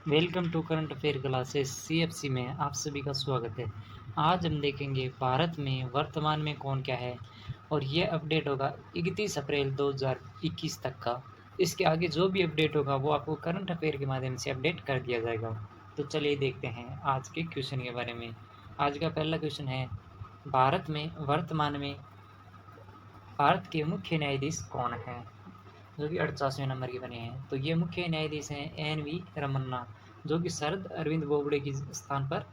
Welcome to current affair classes CFC में आप सभी का स्वागत है। आज हम देखेंगे भारत में वर्तमान में कौन क्या है और ये अपडेट होगा 31 अप्रैल 2021 तक का। इसके आगे जो भी अपडेट होगा वो आपको करंट अफेयर के माध्यम से अपडेट कर दिया जाएगा। तो चलिए देखते हैं आज के क्वेश्चन के बारे में। आज का पहला क्वेश्चन है, भारत में वर्तमान में भारत के मुख्य न्यायाधीश कौन है, जो कि 48वें नंबर के बने हैं। तो ये मुख्य न्यायाधीश हैं एन.वी. रमन्ना, जो कि शरद अरविंद बोबड़े के स्थान पर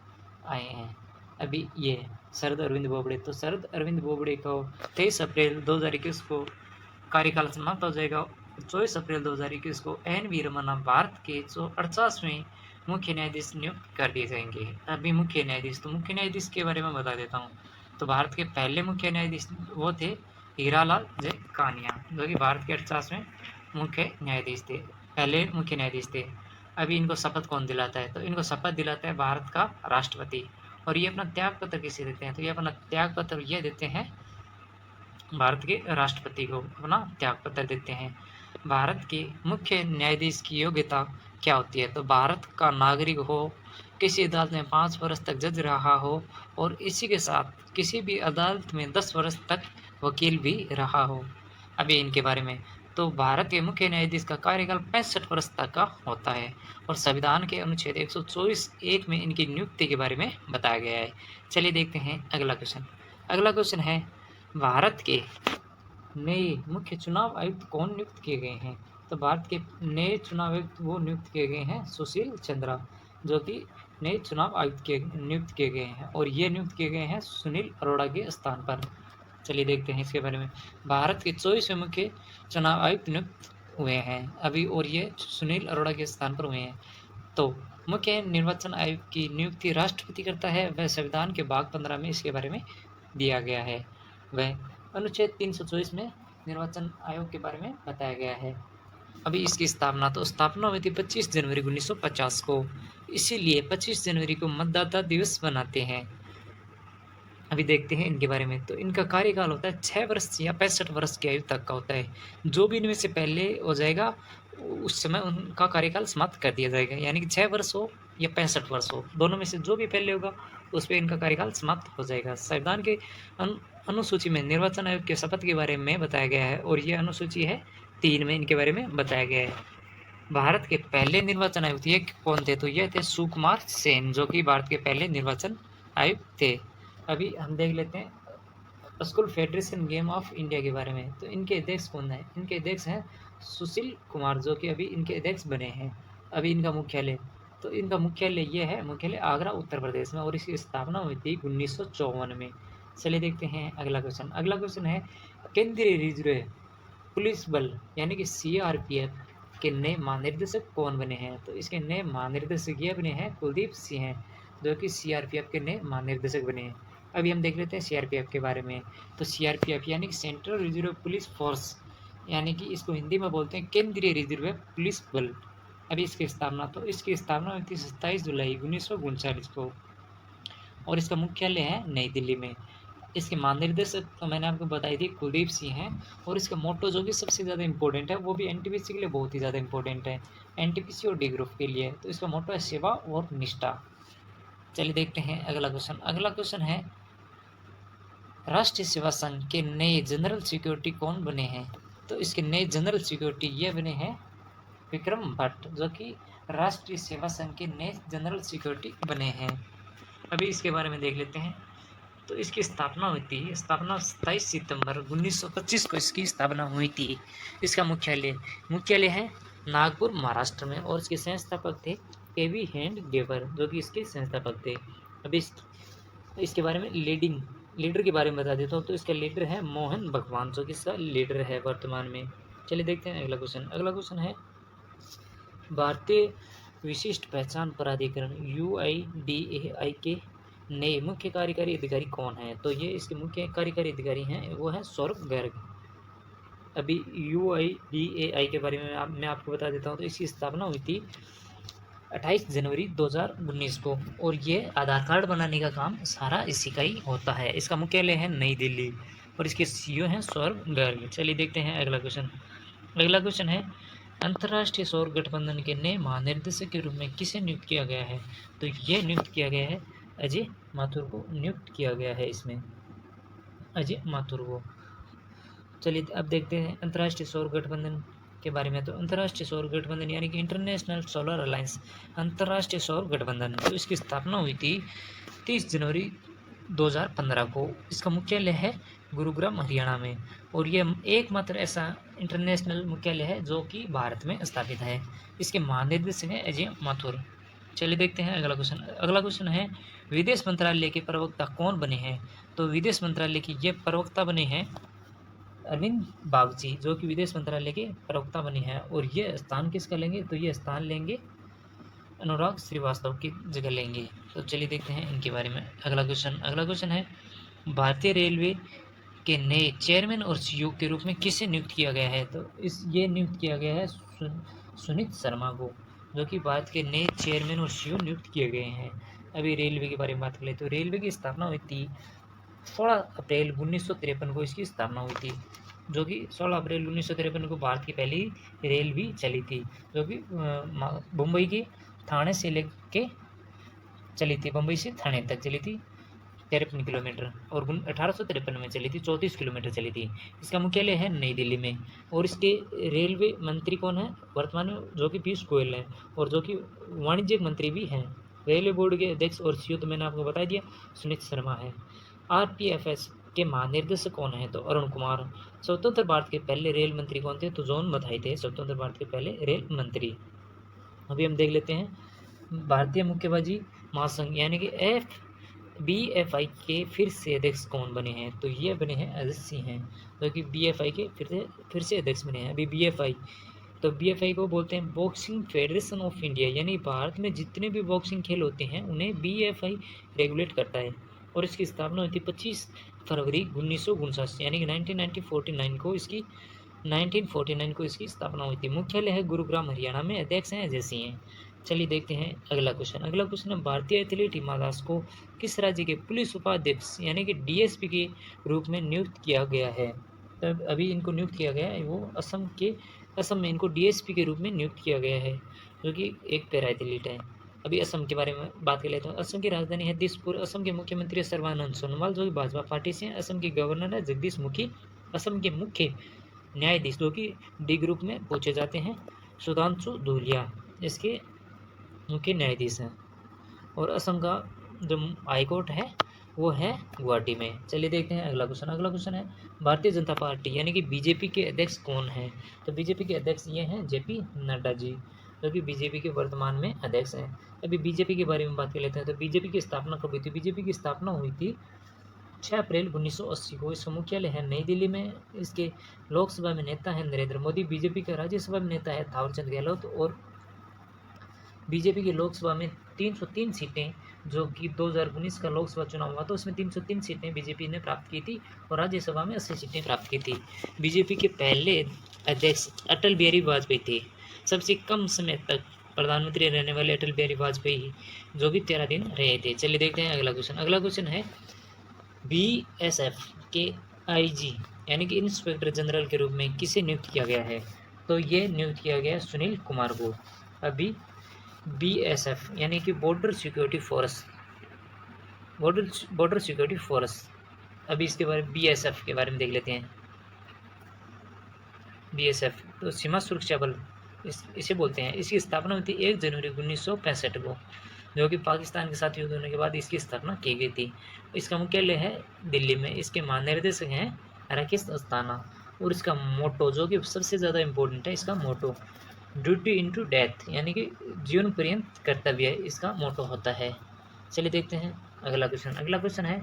आए हैं। अभी ये शरद अरविंद बोबड़े, तो शरद अरविंद बोबड़े को 23 अप्रैल 2021 को कार्यकाल समाप्त हो जाएगा। 24 अप्रैल 2021 को एन.वी. रमन्ना भारत के 48वें मुख्य न्यायाधीश नियुक्त कर दिए जाएंगे। अभी मुख्य न्यायाधीश, तो मुख्य न्यायाधीश के बारे में बता देता हूँ। तो भारत के पहले मुख्य न्यायाधीश वो थे हीरालाल जय कानिया, जो कि भारत के 48वें मुख्य न्यायाधीश थे, पहले मुख्य न्यायाधीश थे। अभी इनको शपथ कौन दिलाता है, तो इनको शपथ दिलाता है भारत का राष्ट्रपति। और ये अपना त्याग पत्र किसे देते हैं, तो ये अपना त्याग पत्र ये देते हैं भारत के राष्ट्रपति को अपना त्याग पत्र देते हैं। भारत के मुख्य न्यायाधीश की योग्यता क्या होती है, तो भारत का नागरिक हो, किसी अदालत में 5 वर्ष तक जज रहा हो और इसी के साथ किसी भी अदालत में 10 वर्ष तक वकील भी रहा हो। अभी इनके बारे में, तो भारत के मुख्य न्यायाधीश का कार्यकाल 65 वर्ष तक का होता है और संविधान के अनुच्छेद 124(1) में इनकी नियुक्ति के बारे में बताया गया है। चलिए देखते हैं अगला क्वेश्चन। अगला क्वेश्चन है, भारत के नए मुख्य चुनाव आयुक्त कौन नियुक्त किए गए हैं, तो भारत के नए चुनाव आयुक्त वो नियुक्त किए गए हैं सुशील चंद्रा, जो कि नए चुनाव आयुक्त नियुक्त किए गए हैं और ये नियुक्त किए गए हैं सुनील अरोड़ा के स्थान पर। चलिए देखते हैं इसके बारे में। भारत के 24वें मुख्य चुनाव आयुक्त नियुक्त हुए हैं अभी, और ये सुनील अरोड़ा के स्थान पर हुए हैं। तो मुख्य निर्वाचन आयुक्त की नियुक्ति राष्ट्रपति करता है, वह संविधान के भाग 15 में इसके बारे में दिया गया है। वह अनुच्छेद 324 में निर्वाचन आयोग के बारे में बताया गया है। अभी इसकी स्थापना, तो स्थापना हुई थी 25 जनवरी 1950 को, इसीलिए 25 जनवरी को मतदाता दिवस बनाते हैं। अभी देखते हैं इनके बारे में। तो इनका कार्यकाल होता है 6 वर्ष या 65 वर्ष की आयु तक का होता है। जो भी इनमें से पहले हो जाएगा उस समय उनका कार्यकाल समाप्त कर दिया जाएगा, यानी कि 6 वर्ष हो या 65 वर्ष हो, दोनों में से जो भी पहले होगा उस पर इनका कार्यकाल समाप्त हो जाएगा। संविधान के अनुसूची में निर्वाचन आयोग के शपथ के बारे में बताया गया है और ये अनुसूची है 3 में इनके बारे में बताया गया है। भारत के पहले निर्वाचन आयुक्त ये कौन थे, तो ये थे सुकुमार सेन, जो कि भारत के पहले निर्वाचन आयुक्त थे। अभी हम देख लेते हैं school federation game of India के बारे में। तो इनके अध्यक्ष कौन है, इनके अध्यक्ष हैं सुशील कुमार, जो कि अभी इनके अध्यक्ष बने हैं। अभी इनका मुख्यालय, तो इनका मुख्यालय ये है, मुख्यालय आगरा उत्तर प्रदेश में, और इसकी स्थापना हुई थी 1954 में। चलिए देखते हैं अगला क्वेश्चन। अगला क्वेश्चन है, केंद्रीय रिजर्व पुलिस बल यानी कि सीआरपीएफ के नए महानिर्देशक कौन बने हैं, तो इसके नए महानिर्देशक ये बने हैं कुलदीप सिंह हैं, जो कि सीआरपीएफ के नए महानिर्देशक बने हैं। अभी हम देख लेते हैं सीआरपीएफ के बारे में। तो सीआरपीएफ यानी कि सेंट्रल रिजर्व पुलिस फोर्स, यानी कि इसको हिंदी में बोलते हैं केंद्रीय रिजर्व पुलिस बल। अभी इसकी स्थापना, तो इसकी स्थापना हुई थी 27 जुलाई 1939 को और इसका मुख्यालय है नई दिल्ली में। इसके महानिर्देशक तो मैंने आपको बताई थी कुलदीप सिंह हैं, और इसका मोटो जो कि सबसे ज़्यादा इंपॉर्टेंट है, वो भी एनटीपीसी के लिए बहुत ही ज़्यादा इंपॉर्टेंट है, एनटीपीसी और डी ग्रुप के लिए। तो इसका मोटो है सेवा और निष्ठा। चलिए देखते हैं अगला क्वेश्चन। अगला क्वेश्चन है, राष्ट्रीय सेवा संघ के नए जनरल सिक्योरिटी कौन बने हैं, तो इसके नए जनरल सिक्योरिटी ये बने हैं विक्रम भट्ट, जो कि राष्ट्रीय सेवा संघ के नए जनरल सिक्योरिटी बने हैं। अभी इसके बारे में देख लेते हैं। तो इसकी स्थापना हुई थी, स्थापना 27 सितंबर 1925 को इसकी स्थापना हुई थी। इसका मुख्यालय है नागपुर महाराष्ट्र में, और इसके संस्थापक थे केवी हैंड गेवर, जो कि इसके संस्थापक थे। अभी इसके बारे में लीडर के बारे में बता देता हूँ। तो इसका लीडर है मोहन भगवान, जो कि इसका लीडर है वर्तमान में। चलिए देखते हैं अगला क्वेश्चन। अगला क्वेश्चन है, भारतीय विशिष्ट पहचान प्राधिकरण UIDAI के नए मुख्य कार्यकारी अधिकारी कौन है, तो ये इसके मुख्य कार्यकारी अधिकारी हैं, वो है सौरभ गर्ग। अभी UIDAI के बारे में मैं आपको बता देता हूँ। तो इसकी स्थापना हुई थी 28 जनवरी 2019 को, और ये आधार कार्ड बनाने का काम सारा इसी का ही होता है। इसका मुख्यालय है नई दिल्ली और इसके CEO हैं सौरभ गर्ग। चलिए देखते हैं अगला क्वेश्चन। अगला क्वेश्चन है, अंतर्राष्ट्रीय सौर गठबंधन के नए महानिर्देशक के रूप में किसे नियुक्त किया गया है? तो ये नियुक्त किया गया है अजय माथुर को नियुक्त किया गया है इसमें, अजय माथुर को। चलिए अब देखते हैं अंतर्राष्ट्रीय सौर गठबंधन के बारे में। तो अंतर्राष्ट्रीय सौर गठबंधन यानी कि इंटरनेशनल सोलर अलायंस, अंतर्राष्ट्रीय सौर गठबंधन, तो इसकी स्थापना हुई थी 30 जनवरी 2015 को। इसका मुख्यालय है गुरुग्राम हरियाणा में, और यह एकमात्र ऐसा इंटरनेशनल मुख्यालय है जो कि भारत में स्थापित है। इसके महानिदेशक हैं अजय माथुर। चलिए देखते हैं अगला क्वेश्चन। अगला क्वेश्चन है विदेश मंत्रालय के प्रवक्ता कौन बने हैं? तो विदेश मंत्रालय की ये प्रवक्ता बने हैं अरविंद बागची, जो कि विदेश मंत्रालय के प्रवक्ता बने हैं। और ये स्थान किसका लेंगे? तो ये स्थान लेंगे अनुराग श्रीवास्तव की जगह लेंगे। तो चलिए देखते हैं इनके बारे में। अगला क्वेश्चन है भारतीय रेलवे के नए चेयरमैन और सीईओ के रूप में किसे नियुक्त किया गया है? तो ये नियुक्त किया गया है सुनीत शर्मा को, जो कि भारत के नए चेयरमैन और सीईओ नियुक्त किए गए हैं। अभी रेलवे के बारे में बात करें तो रेलवे की स्थापना हुई थी 16 अप्रैल 1953 को इसकी स्थापना हुई थी, जो कि 16 अप्रैल 1953 को भारत की पहली रेल भी चली थी, जो कि मुंबई के थाने से लेके चली थी, मुंबई से थाने तक चली थी 53 किलोमीटर, और 1853 में चली थी 34 किलोमीटर चली थी। इसका मुख्यालय है नई दिल्ली में। और इसके रेलवे मंत्री कौन है वर्तमान में? जो कि पीयूष गोयल है, और जो कि वाणिज्यिक मंत्री भी हैं। रेलवे बोर्ड के अध्यक्ष और सीईओ तो मैंने आपको बता दिया सुनीत शर्मा है। आरपीएफएस के महानिर्देशक कौन है? तो अरुण कुमार। स्वतंत्र भारत के पहले रेल मंत्री कौन थे? तो जॉन मथाई थे स्वतंत्र भारत के पहले रेल मंत्री। अभी हम देख लेते हैं भारतीय मुक्केबाजी महासंघ यानी कि BFI के फिर से अध्यक्ष कौन बने हैं? तो ये बने हैं अजित सिंह हैं, जो कि BFI के फिर से अध्यक्ष बने हैं। अभी BFI को बोलते हैं बॉक्सिंग फेडरेशन ऑफ इंडिया, यानी भारत में जितने भी बॉक्सिंग खेल होते हैं उन्हें BFI रेगुलेट करता है। और इसकी स्थापना हुई थी 25 फरवरी 1959 यानी कि 1949 को इसकी स्थापना हुई थी। मुख्यालय है गुरुग्राम हरियाणा में। अध्यक्ष हैं अजय सिंह हैं। चलिए देखते हैं अगला क्वेश्चन है भारतीय एथलीट हिमा दास को किस राज्य के पुलिस उपाध्यक्ष यानी कि DSP के रूप में नियुक्त किया गया है? तब अभी इनको नियुक्त किया गया है वो असम में इनको DSP के रूप में नियुक्त किया गया है, जो कि एक पैरा एथलीट है। अभी असम के बारे में बात कर लेते हैं। असम की राजधानी है दिसपुर। असम के मुख्यमंत्री सर्बानंद सोनोवाल, जो कि भाजपा पार्टी से हैं। असम के गवर्नर है जगदीश मुखी। असम के मुख्य न्यायाधीश, जो कि D ग्रुप में पूछे जाते हैं, सुधांशु धूलिया इसके मुख्य न्यायाधीश हैं। और असम का जो हाईकोर्ट है वो है गुवाहाटी में। चलिए देखते हैं अगला क्वेश्चन है भारतीय जनता पार्टी यानी कि BJP के अध्यक्ष कौन है? तो BJP के अध्यक्ष ये हैं JP नड्डा जी, जो कि BJP के वर्तमान में अध्यक्ष हैं। अभी BJP के बारे में बात कर लेते हैं। तो BJP की स्थापना कब हुई थी? BJP की स्थापना हुई थी 6 अप्रैल 1980 को। इसका मुख्यालय है नई दिल्ली में। इसके लोकसभा में नेता है नरेंद्र मोदी। BJP का राज्यसभा में नेता है थावरचंद गहलोत। और BJP की लोकसभा में 303 सीटें, जो कि 2019 का लोकसभा चुनाव हुआ तो उसमें 303 सीटें BJP ने प्राप्त की थी, और राज्यसभा में 80 सीटें प्राप्त की थी। BJP के पहले अध्यक्ष अटल बिहारी वाजपेयी थे। सबसे कम समय तक प्रधानमंत्री रहने वाले अटल बिहारी वाजपेयी, जो भी 13 दिन रहे थे। चलिए देखते हैं अगला क्वेश्चन है BSF के IG यानी कि इंस्पेक्टर जनरल के रूप में किसे नियुक्त किया गया है? तो ये नियुक्त किया गया सुनील कुमार को। अभी BSF यानी कि बॉर्डर सिक्योरिटी फोर्स, अभी इसके बारे में BSF के बारे में देख लेते हैं। BSF तो सीमा सुरक्षा बल इसे बोलते हैं। इसकी स्थापना हुई थी 1 जनवरी 1965 को, जो कि पाकिस्तान के साथ युद्ध होने के बाद इसकी स्थापना की गई थी। इसका मुख्यालय है दिल्ली में। इसके महानिर्देशक हैं राकेश अस्थाना। और इसका मोटो, जो कि सबसे ज़्यादा इम्पोर्टेंट है, इसका मोटो ड्यूटी इनटू डेथ यानी कि जीवन पर्यंत कर्तव्य, इसका मोटो होता है। चलिए देखते हैं अगला क्वेश्चन है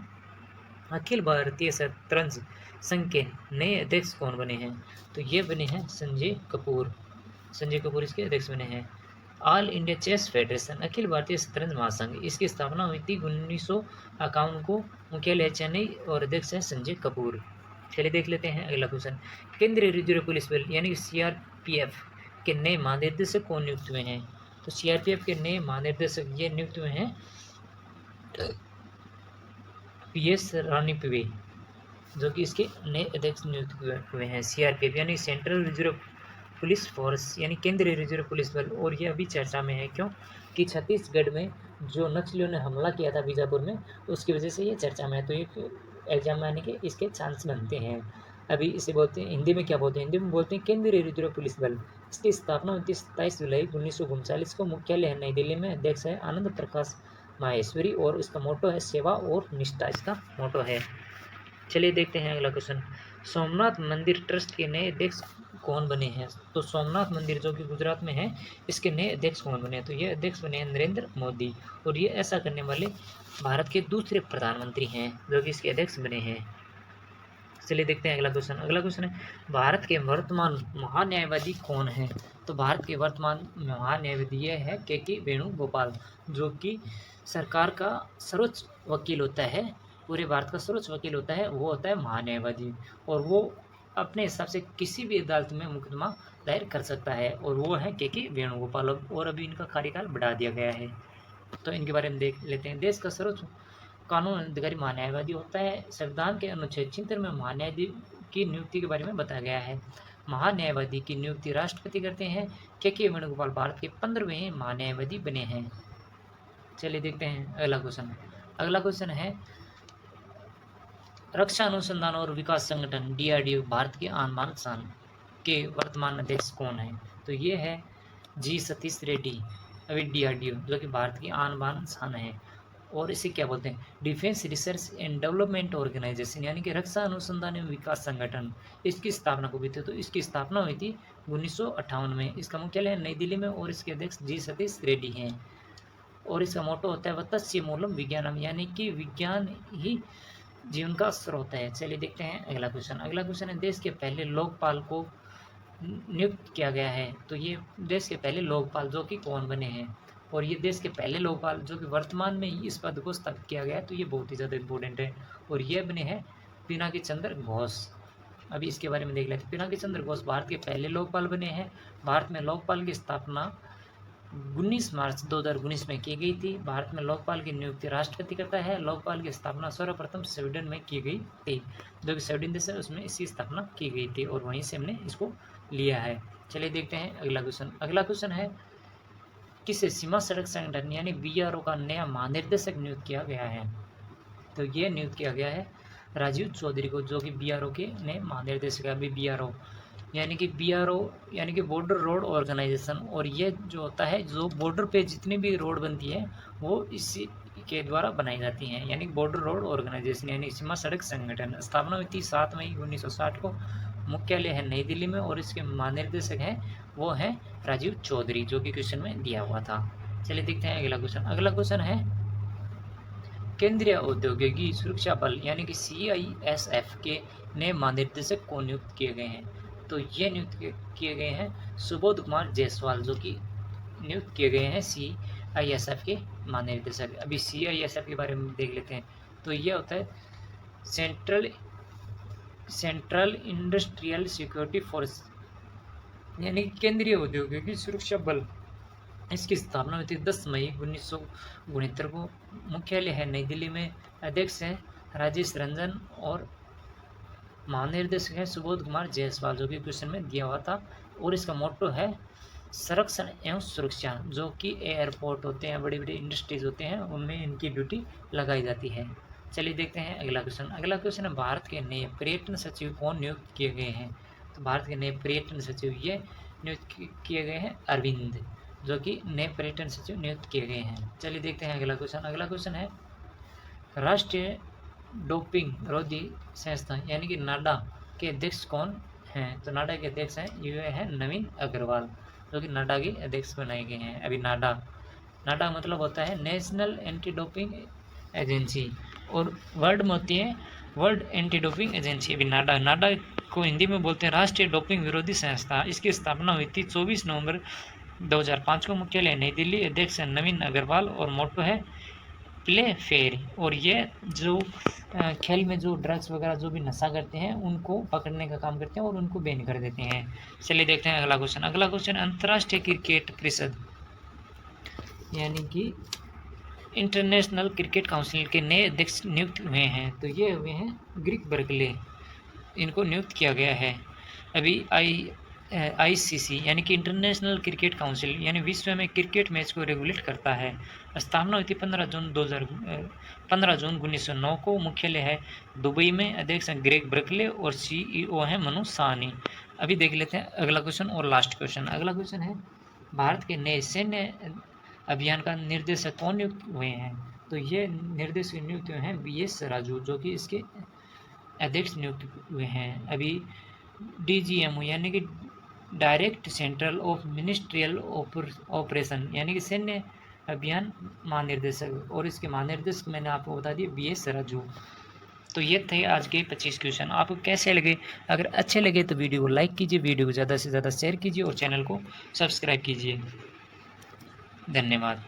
अखिल भारतीय शतरंज संघ के नए अध्यक्ष कौन बने हैं? तो ये बने हैं संजय कपूर इसके अध्यक्ष बने हैं। All India chess federation Akhil Bharatiya शतरंज महासंघ, इसकी स्थापना हुई थी 1951 को। मुख्यालय चेन्नई और अध्यक्ष है संजय कपूर। चलिए देख लेते हैं अगला क्वेश्चन। केंद्रीय रिजर्व पुलिस बल यानी कि CRPF के नए महानिर्देशक कौन नियुक्त हुए हैं? तो CRPF के नए महानिर्देशक ये नियुक्त हुए हैं PS रानी पिवे, जो कि इसके नए अध्यक्ष नियुक्त हुए हैं। CRPF यानी सेंट्रल रिजर्व पुलिस फोर्स यानी केंद्रीय रिजर्व पुलिस बल, और ये अभी चर्चा में है। क्यों कि छत्तीसगढ़ में जो नक्सलियों ने हमला किया था बीजापुर में, उसकी वजह से ये चर्चा में है। तो ये एग्जाम में आने के इसके चांस बनते हैं। अभी इसे बोलते हैं, हिंदी में क्या बोलते हैं, हिंदी में बोलते हैं केंद्रीय रिजर्व पुलिस बल। इसकी स्थापना 27 जुलाई 1939 को, मुख्यालय है नई दिल्ली में, अध्यक्ष है आनंद प्रकाश माहेश्वरी, और इसका मोटो है सेवा और निष्ठा, इसका मोटो है। चलिए देखते हैं अगला क्वेश्चन। सोमनाथ मंदिर ट्रस्ट के नए अध्यक्ष कौन बने हैं? तो सोमनाथ मंदिर जो कि गुजरात में है, इसके नए अध्यक्ष कौन बने हैं? तो ये अध्यक्ष बने हैं नरेंद्र मोदी, और ये ऐसा करने वाले भारत के दूसरे प्रधानमंत्री हैं जो कि इसके अध्यक्ष बने हैं। चलिए देखते हैं अगला क्वेश्चन। अगला क्वेश्चन है, भारत के वर्तमान महान्यायवादी कौन है? तो भारत के वर्तमान महान्यायवादी ये है के वेणुगोपाल, जो कि सरकार का सर्वोच्च वकील होता है, पूरे भारत का सर्वोच्च वकील होता है, वो होता है महान्यायवादी। और वो अपने हिसाब से किसी भी अदालत में मुकदमा दायर कर सकता है, और वो है के वेणुगोपाल। और अभी इनका कार्यकाल बढ़ा दिया गया है। तो इनके बारे में देख लेते हैं। देश का सर्वोच्च कानून अधिकारी महान्यायवादी होता है। संविधान के अनुच्छेद 76 में महान्यायवादी की नियुक्ति के बारे में बताया गया है। महान्यायवादी की नियुक्ति राष्ट्रपति करते हैं। के वेणुगोपाल भारत के 15वें महान्यायवादी बने हैं। चलिए देखते हैं अगला क्वेश्चन। अगला क्वेश्चन है, रक्षा अनुसंधान और विकास संगठन DRDO भारत के आन बान शान के वर्तमान अध्यक्ष कौन है? तो ये है जी सतीश रेड्डी। अभी DRDO जो कि भारत की आन बान शान है, और इसे क्या बोलते हैं, defence research and development organisation, यानी कि रक्षा अनुसंधान एवं विकास संगठन। इसकी स्थापना कब हुई थी? तो इसकी स्थापना हुई थी 1958 में। इसका मुख्यालय नई दिल्ली में, और इसके अध्यक्ष जी सतीश रेड्डी हैं। और इसका मोटो होता है वत्स्य मूलम विज्ञानम, यानी कि विज्ञान ही जीवन का स्रोत है। चलिए देखते हैं अगला क्वेश्चन। अगला क्वेश्चन है, देश के पहले लोकपाल को नियुक्त किया गया है। तो ये देश के पहले लोकपाल जो कि कौन बने हैं? और ये देश के पहले लोकपाल जो कि वर्तमान में ही इस पद को स्थापित किया गया है, तो ये बहुत ही ज़्यादा इम्पोर्टेंट है, और ये बने हैं पिनाकी चंद्र घोष। अभी इसके बारे में देख लेते हैं। पिनाकी चंद्र घोष भारत के पहले लोकपाल बने हैं। भारत में लोकपाल की स्थापना 19 मार्च 2019 में की गई थी। भारत में लोकपाल की नियुक्ति राष्ट्रपति करता है। लोकपाल की स्थापना सर्वप्रथम स्वीडन में की गई थी, जो कि स्वीडन देश है, उसमें इसकी स्थापना की गई थी, और वहीं से हमने इसको लिया है। चलिए देखते हैं अगला क्वेश्चन। अगला क्वेश्चन है, किसे सीमा सड़क संगठन यानी BRO का नया महानिर्देशक नियुक्त किया गया है? तो ये नियुक्त किया गया है राजीव चौधरी को, जो कि BRO के नए महानिर्देशक है। अभी BRO यानी कि बॉर्डर रोड ऑर्गेनाइजेशन, और ये जो होता है, जो बॉर्डर पे जितनी भी रोड बनती है वो इसी के द्वारा बनाई जाती हैं, यानी बॉर्डर रोड ऑर्गेनाइजेशन यानी सीमा सड़क संगठन। स्थापना हुई थी 7 मई 1960 को। मुख्यालय है नई दिल्ली में, और इसके महानिर्देशक हैं वो हैं राजीव चौधरी, जो कि क्वेश्चन में दिया हुआ था। चलिए देखते हैं अगला क्वेश्चन। अगला क्वेश्चन है, केंद्रीय औद्योगिक सुरक्षा बल यानी कि CISF के नए महानिर्देशक को नियुक्त किए गए हैं? तो ये नियुक्त किए गए हैं सुबोध कुमार जायसवाल, जो कि नियुक्त किए गए हैं CISF के महानिर्देशक। अभी CISF के बारे में देख लेते हैं। तो ये होता है सेंट्रल इंडस्ट्रियल सिक्योरिटी फोर्स, यानी केंद्रीय औद्योगिक सुरक्षा बल। इसकी स्थापना हुई थी 10 मई 1969 को। मुख्यालय है नई दिल्ली में। अध्यक्ष हैं राजेश रंजन, और महानिर्देशक है सुबोध कुमार जायसवाल, जो कि क्वेश्चन में दिया हुआ था। और इसका मोटो है संरक्षण एवं सुरक्षा, जो कि एयरपोर्ट होते हैं, बड़ी बड़ी इंडस्ट्रीज होते हैं, उनमें इनकी ड्यूटी लगाई जाती है। चलिए देखते हैं अगला क्वेश्चन। अगला क्वेश्चन है, भारत के नए पर्यटन सचिव कौन नियुक्त किए गए हैं? तो भारत के नए पर्यटन सचिव ये नियुक्त किए गए हैं अरविंद, जो कि नए पर्यटन सचिव नियुक्त किए गए हैं। चलिए देखते हैं अगला क्वेश्चन। अगला क्वेश्चन है, राष्ट्रीय डोपिंग विरोधी संस्था यानी कि नाडा के अध्यक्ष कौन हैं? तो नाडा के अध्यक्ष हैं ये हैं नवीन अग्रवाल, जो कि नाडा के अध्यक्ष बनाए गए हैं। अभी नाडा मतलब होता है नेशनल एंटी डोपिंग एजेंसी, और वर्ड में होती है वर्ल्ड एंटी डोपिंग एजेंसी। अभी नाडा को हिंदी में बोलते हैं राष्ट्रीय डोपिंग विरोधी संस्था। इसकी स्थापना हुई थी 24 नवंबर 2005 को। मुख्यालय नई दिल्ली। अध्यक्ष है नवीन अग्रवाल, और मोटो है प्ले फेयर। और ये जो खेल में जो ड्रग्स वगैरह जो भी नशा करते हैं उनको पकड़ने का काम करते हैं, और उनको बैन कर देते हैं। चलिए देखते हैं अगला क्वेश्चन। अगला क्वेश्चन, अंतर्राष्ट्रीय क्रिकेट परिषद यानी कि इंटरनेशनल क्रिकेट काउंसिल के नए अध्यक्ष नियुक्त हुए हैं। तो ये हुए हैं ग्रीक बर्कले, इनको नियुक्त किया गया है। अभी आईसीसी यानी कि इंटरनेशनल क्रिकेट काउंसिल यानी विश्व में क्रिकेट मैच को रेगुलेट करता है। स्थापना हुई थी 15 जून 1909 को। मुख्यालय है दुबई में। अध्यक्ष हैं ग्रेग ब्रकले और सीईओ हैं मनु साहनी। अभी देख लेते हैं अगला क्वेश्चन और लास्ट क्वेश्चन। अगला क्वेश्चन है भारत के नए सैन्य अभियान का निर्देशक कौन नियुक्त हुए हैं? तो ये निर्देशक नियुक्त हुए हैं बीएस राजू, जो कि इसके अध्यक्ष नियुक्त हुए हैं। अभी डीजीएमओ यानी कि direct central of ministerial operation यानी कि सैन्य अभियान महानिर्देशक, और इसके महानिर्देशक मैंने आपको बता दिया बीएस राजू। तो ये थे आज के 25 क्वेश्चन। आपको कैसे लगे? अगर अच्छे लगे तो वीडियो को लाइक कीजिए, वीडियो को ज़्यादा से ज़्यादा शेयर कीजिए और चैनल को सब्सक्राइब कीजिए। धन्यवाद।